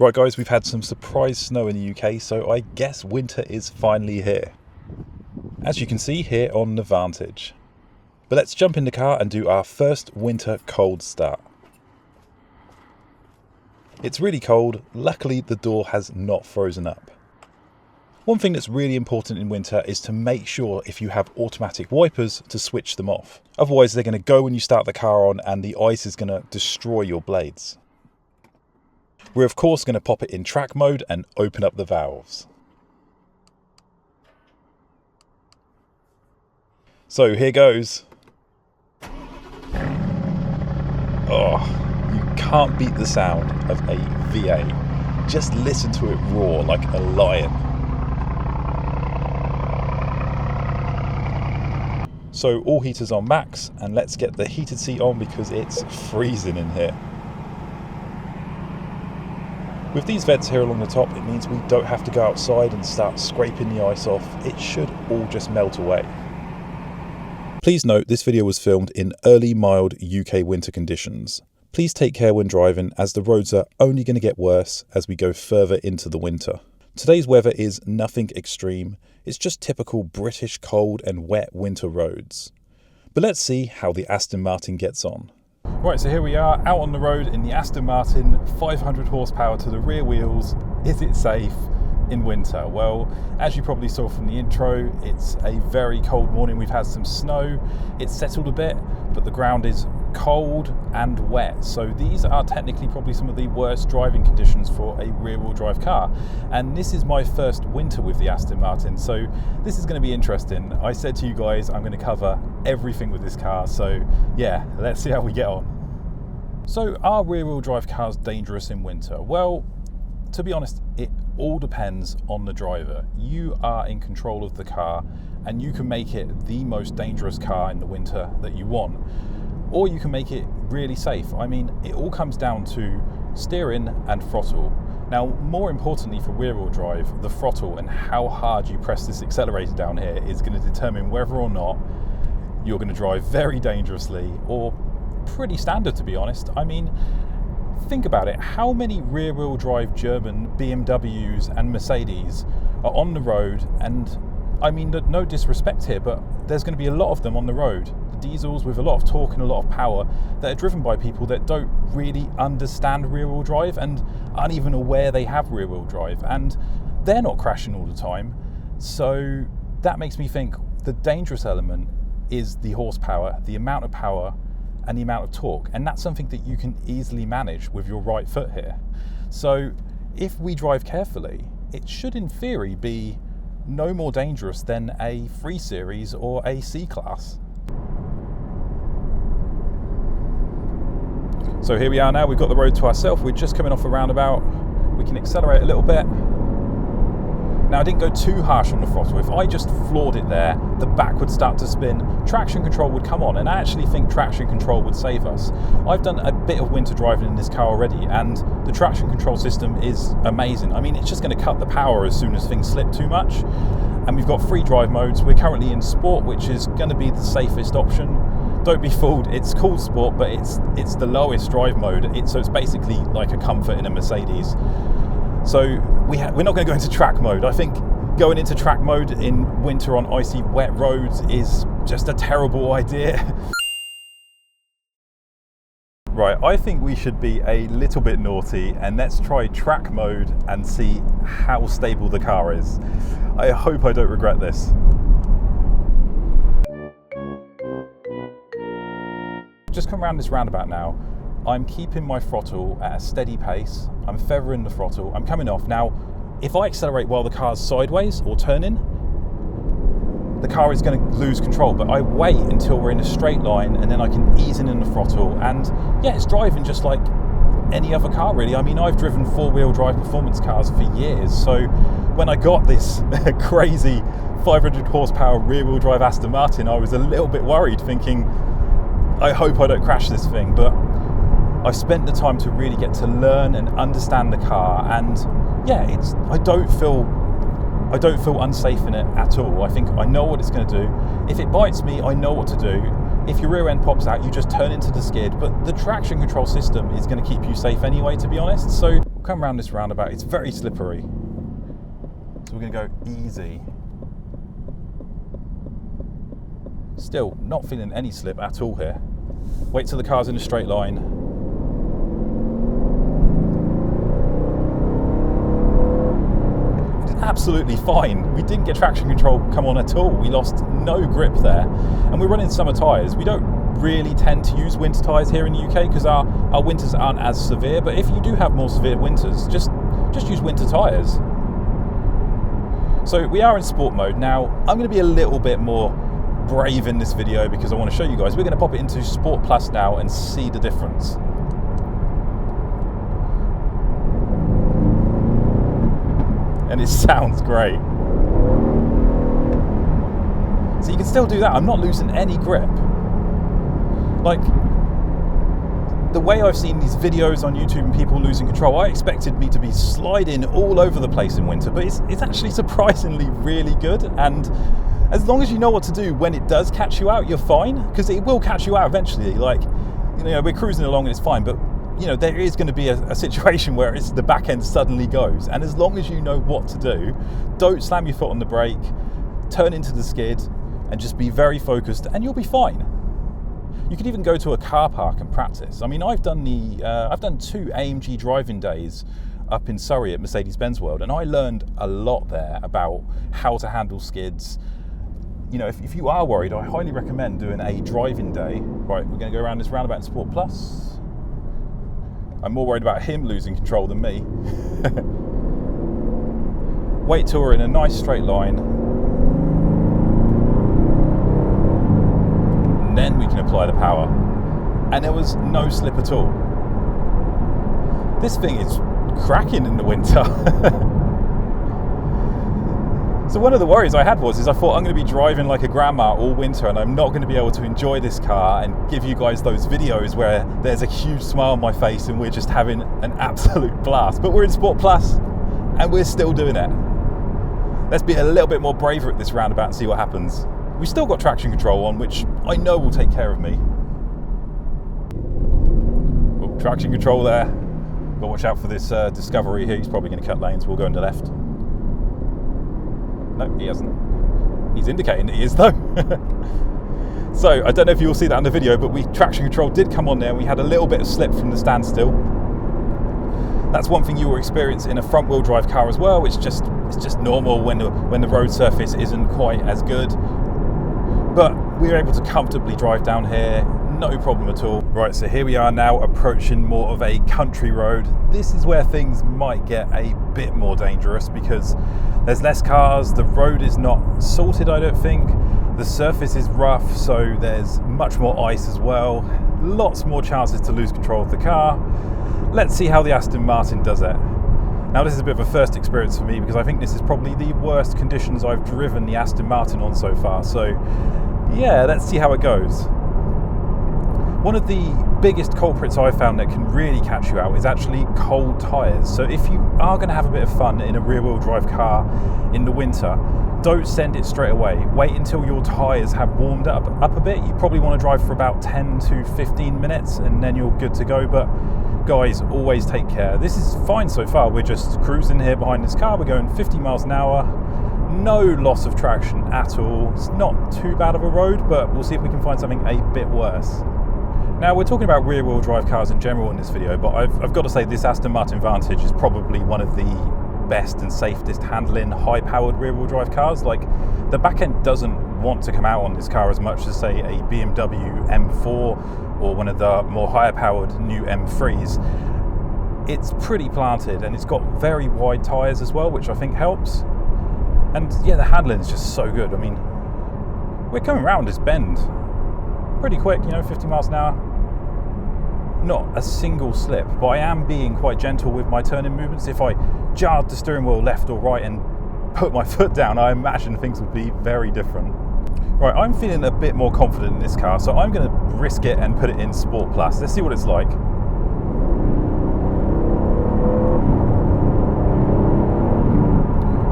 Right guys, we've had some surprise snow in the UK, so I guess winter is finally here. As you can see here on the Vantage. But let's jump in the car and do our first winter cold start. It's really cold. Luckily the door has not frozen up. One thing that's really important in winter is to make sure if you have automatic wipers to switch them off. Otherwise they're going to go when you start the car on and the ice is going to destroy your blades. We're of course going to pop it in track mode and open up the valves. So here goes. Oh, you can't beat the sound of a V8. Just listen to it roar like a lion. So all heaters on max, and let's get the heated seat on because it's freezing in here. With these vents here along the top, it means we don't have to go outside and start scraping the ice off. It should all just melt away. Please note this video was filmed in early mild UK winter conditions. Please take care when driving as the roads are only going to get worse as we go further into the winter. Today's weather is nothing extreme, it's just typical British cold and wet winter roads. But let's see how the Aston Martin gets on. Right, so here we are out on the road in the Aston Martin, 500 horsepower to the rear wheels. Is it safe in winter? Well, as you probably saw from the intro, it's a very cold morning. We've had some snow, it's settled a bit, but the ground is cold and wet. So these are technically probably some of the worst driving conditions for a rear-wheel drive car. And this is my first winter with the Aston Martin, so this is going to be interesting. I said to you guys, I'm going to cover everything with this car. So yeah, let's see how we get on. So are rear-wheel drive cars dangerous in winter? Well, to be honest, it all depends on the driver. You are in control of the car and you can make it the most dangerous car in the winter that you want. Or you can make it really safe. I mean, it all comes down to steering and throttle. Now, more importantly for rear-wheel drive, the throttle and how hard you press this accelerator down here is going to determine whether or not you're going to drive very dangerously or pretty standard, to be honest. I mean, think about it. How many rear-wheel drive German BMWs and Mercedes are on the road? And I mean, no disrespect here, but there's going to be a lot of them on the road. Diesels with a lot of torque and a lot of power that are driven by people that don't really understand rear-wheel drive and aren't even aware they have rear-wheel drive, and they're not crashing all the time. So that makes me think the dangerous element is the horsepower, the amount of power and the amount of torque, and that's something that you can easily manage with your right foot here. So if we drive carefully, it should in theory be no more dangerous than a 3 Series or a C-Class. So here we are now, we've got the road to ourselves, we're just coming off a roundabout, we can accelerate a little bit. Now I didn't go too harsh on the throttle. If I just floored it there, the back would start to spin, traction control would come on, and I actually think traction control would save us. I've done a bit of winter driving in this car already, and the traction control system is amazing. I mean, it's just going to cut the power as soon as things slip too much. And we've got 3 drive modes. We're currently in Sport, which is going to be the safest option. Don't be fooled, it's called Sport, but it's the lowest drive mode. So it's basically like a comfort in a Mercedes. So we're not going to go into track mode. I think going into track mode in winter on icy, wet roads is just a terrible idea. Right, I think we should be a little bit naughty and let's try track mode and see how stable the car is. I hope I don't regret this. Just come around this roundabout now. I'm keeping my throttle at a steady pace. I'm feathering the throttle. I'm coming off. Now, if I accelerate while the car's sideways or turning, the car is going to lose control, but I wait until we're in a straight line and then I can ease in the throttle. And yeah, it's driving just like any other car really. I mean, I've driven 4-wheel drive performance cars for years. So when I got this crazy 500 horsepower rear-wheel drive Aston Martin, I was a little bit worried, thinking, I hope I don't crash this thing. But I've spent the time to really get to learn and understand the car, and yeah, I don't feel unsafe in it at all. I think I know what it's going to do. If it bites me, I know what to do. If your rear end pops out, you just turn into the skid, but the traction control system is going to keep you safe anyway, to be honest. So we'll come around this roundabout. It's very slippery, so we're going to go easy. Still not feeling any slip at all here. Wait till the car's in a straight line. It's absolutely fine. We didn't get traction control come on at all. We lost no grip there. And we're running summer tyres. We don't really tend to use winter tyres here in the UK because our winters aren't as severe. But if you do have more severe winters, just use winter tyres. So we are in sport mode. Now, I'm going to be a little bit more brave in this video because I want to show you guys. We're going to pop it into Sport Plus now and see the difference. And it sounds great. So you can still do that. I'm not losing any grip. Like, the way I've seen these videos on YouTube and people losing control, I expected me to be sliding all over the place in winter, but it's actually surprisingly really good. And as long as you know what to do when it does catch you out, you're fine, because it will catch you out eventually. Like, you know, we're cruising along and it's fine, but you know, there is going to be a situation where it's the back end suddenly goes. And as long as you know what to do, don't slam your foot on the brake, turn into the skid, and just be very focused, and you'll be fine. You could even go to a car park and practice. I mean, I've done 2 AMG driving days up in Surrey at Mercedes Benz World, and I learned a lot there about how to handle skids. You know, if you are worried, I highly recommend doing a driving day. Right, we're going to go around this roundabout in Sport Plus. I'm more worried about him losing control than me. Wait till we're in a nice straight line. And then we can apply the power. And there was no slip at all. This thing is cracking in the winter. So one of the worries I had is I thought I'm going to be driving like a grandma all winter and I'm not going to be able to enjoy this car and give you guys those videos where there's a huge smile on my face and we're just having an absolute blast. But we're in Sport Plus and we're still doing it. Let's be a little bit more braver at this roundabout and see what happens. We've still got traction control on, which I know will take care of me. Oh, traction control there. Got to watch out for this Discovery here. He's probably going to cut lanes. We'll go into left. No, he hasn't. He's indicating that he is though. So, I don't know if you'll see that in the video, but traction control did come on there and we had a little bit of slip from the standstill. That's one thing you will experience in a front wheel drive car as well. It's just normal when the road surface isn't quite as good. But we were able to comfortably drive down here, no problem at all. Right, so here we are now approaching more of a country road. This is where things might get a bit more dangerous because there's less cars, the road is not salted, I don't think. The surface is rough, so there's much more ice as well. Lots more chances to lose control of the car. Let's see how the Aston Martin does it. Now this is a bit of a first experience for me because I think this is probably the worst conditions I've driven the Aston Martin on so far. So yeah, let's see how it goes. One of the biggest culprits I've found that can really catch you out is actually cold tyres. So if you are going to have a bit of fun in a rear-wheel drive car in the winter, don't send it straight away. Wait until your tyres have warmed up a bit. You probably want to drive for about 10 to 15 minutes and then you're good to go. But guys, always take care. This is fine so far. We're just cruising here behind this car. We're going 50 miles an hour. No loss of traction at all. It's not too bad of a road, but we'll see if we can find something a bit worse. Now, we're talking about rear-wheel drive cars in general in this video, but I've got to say this Aston Martin Vantage is probably one of the best and safest handling high-powered rear-wheel drive cars. Like, the back end doesn't want to come out on this car as much as, say, a BMW M4 or one of the more higher-powered new M3s. It's pretty planted, and it's got very wide tyres as well, which I think helps. And yeah, the handling is just so good. I mean, we're coming around this bend pretty quick, you know, 50 miles an hour. Not a single slip, but I am being quite gentle with my turning movements. If I jarred the steering wheel left or right and put my foot down, I imagine things would be very different. Right, I'm feeling a bit more confident in this car, so I'm going to risk it and put it in Sport Plus. Let's see what it's like.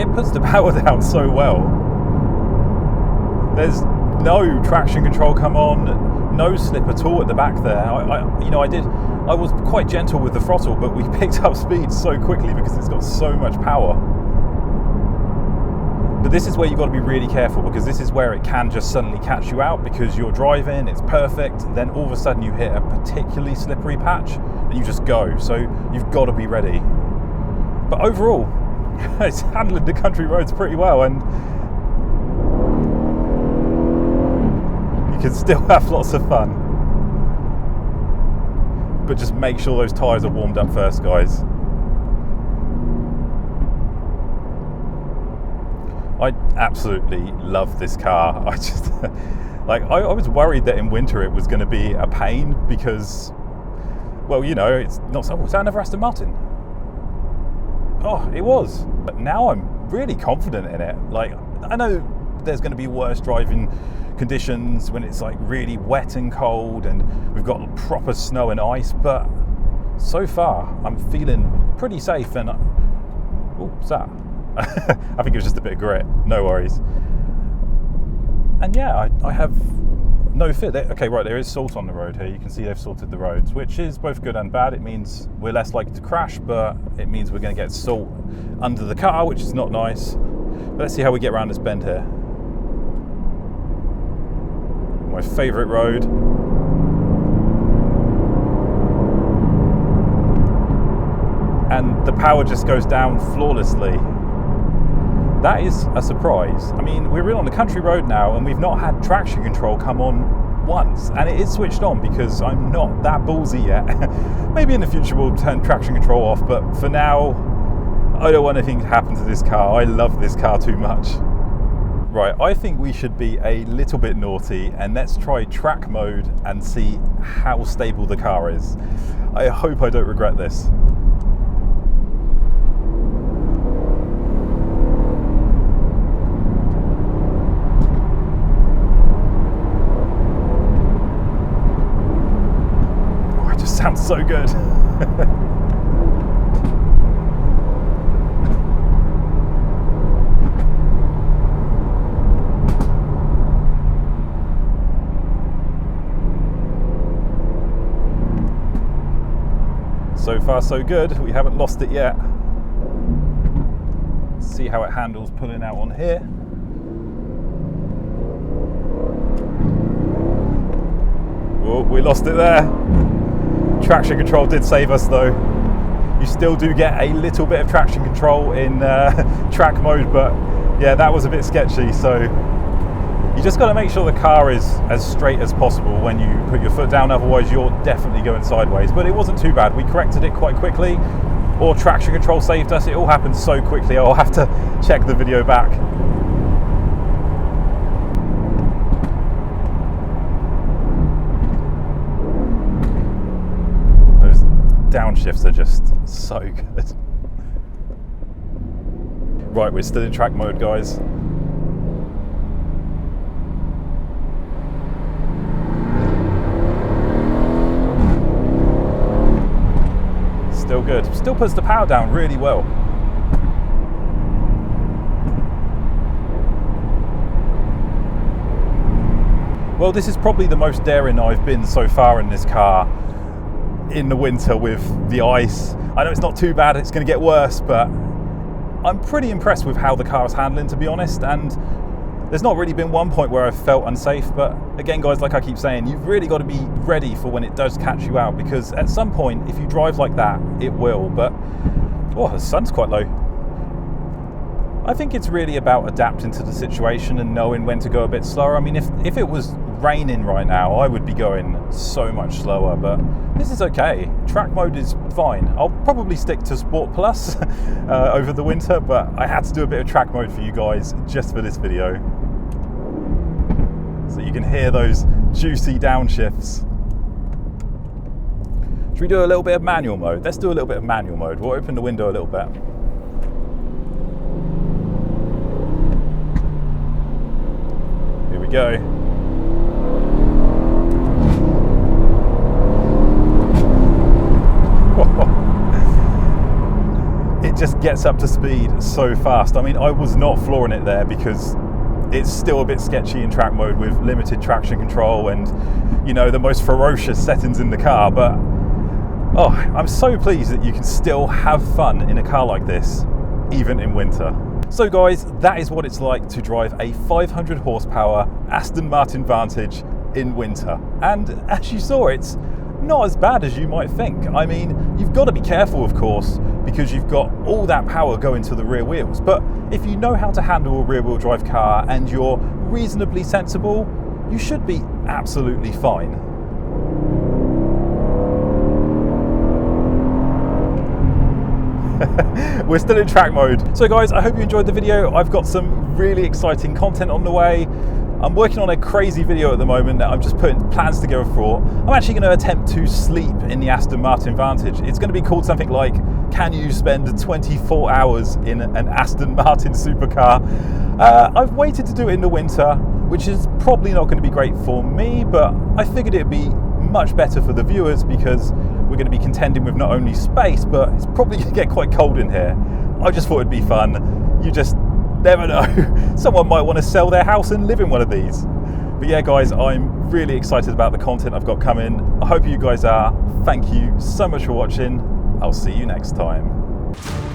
It puts the power down so well. There's no traction control come on. no slip at all at the back there. I was quite gentle with the throttle, but we picked up speed so quickly because it's got so much power. But this is where you've got to be really careful, because this is where it can just suddenly catch you out because you're driving, it's perfect, then all of a sudden you hit a particularly slippery patch and you just go. So you've got to be ready. But overall, it's handling the country roads pretty well, and you can still have lots of fun. But just make sure those tyres are warmed up first, guys. I absolutely love this car. I just, like, I was worried that in winter it was going to be a pain because, well, you know, it's not so. Was that another Aston Martin? Oh, it was. But now I'm really confident in it. Like, I know there's going to be worse driving conditions when it's like really wet and cold and we've got proper snow and ice, but so far I'm feeling pretty safe. And oh, what's that? I think it was just a bit of grit, no worries. And yeah, I have no fear. Okay, right, there is salt on the road here. You can see they've salted the roads, which is both good and bad. It means we're less likely to crash, but it means we're going to get salt under the car, which is not nice. But let's see how we get around this bend here. My favourite road. And the power just goes down flawlessly. That is a surprise. I mean, we're in on the country road now and we've not had traction control come on once, and it is switched on because I'm not that ballsy yet. Maybe in the future we'll turn traction control off, but for now I don't want anything to happen to this car. I love this car too much. Right, I think we should be a little bit naughty and let's try track mode and see how stable the car is. I hope I don't regret this. Sounds so good. So far so good, we haven't lost it yet. Let's see how it handles pulling out on here. Oh, we lost it there. Traction control did save us though. You still do get a little bit of traction control in track mode, but yeah, that was a bit sketchy. So you just got to make sure the car is as straight as possible when you put your foot down, otherwise you're definitely going sideways. But it wasn't too bad. We corrected it quite quickly, or traction control saved us. It all happened so quickly. I'll have to check the video back. Downshifts are just so good. Right, we're still in track mode, guys. Still good. Still puts the power down really well. Well, this is probably the most daring I've been so far in this car. In the winter with the ice. I know it's not too bad, it's going to get worse, but I'm pretty impressed with how the car is handling, to be honest. And there's not really been one point where I've felt unsafe, but again, guys, like I keep saying, you've really got to be ready for when it does catch you out, because at some point, if you drive like that, it will. But oh, the sun's quite low. I think it's really about adapting to the situation and knowing when to go a bit slower. I mean, if it was raining right now, I would be going so much slower, but this is okay. Track mode is fine. I'll probably stick to Sport Plus over the winter, but I had to do a bit of track mode for you guys just for this video. So you can hear those juicy downshifts. Should we do a little bit of manual mode? Let's do a little bit of manual mode. We'll open the window a little bit. Here we go. It just gets up to speed so fast. I mean, I was not flooring it there because it's still a bit sketchy in track mode with limited traction control and, you know, the most ferocious settings in the car. But oh, I'm so pleased that you can still have fun in a car like this, even in winter. So guys, that is what it's like to drive a 500 horsepower Aston Martin Vantage in winter. And as you saw, it's not as bad as you might think. I mean, you've got to be careful, of course, because you've got all that power going to the rear wheels. But if you know how to handle a rear wheel drive car and you're reasonably sensible, you should be absolutely fine. We're still in track mode. So guys, I hope you enjoyed the video. I've got some really exciting content on the way. I'm working on a crazy video at the moment that I'm just putting plans together for. I'm actually going to attempt to sleep in the Aston Martin Vantage. It's going to be called something like, can you spend 24 hours in an Aston Martin supercar? I've waited to do it in the winter, which is probably not going to be great for me, but I figured it'd be much better for the viewers because we're going to be contending with not only space, but it's probably going to get quite cold in here. I just thought it'd be fun. You just never know. Someone might want to sell their house and live in one of these. But yeah, guys, I'm really excited about the content I've got coming. I hope you guys are. Thank you so much for watching. I'll see you next time.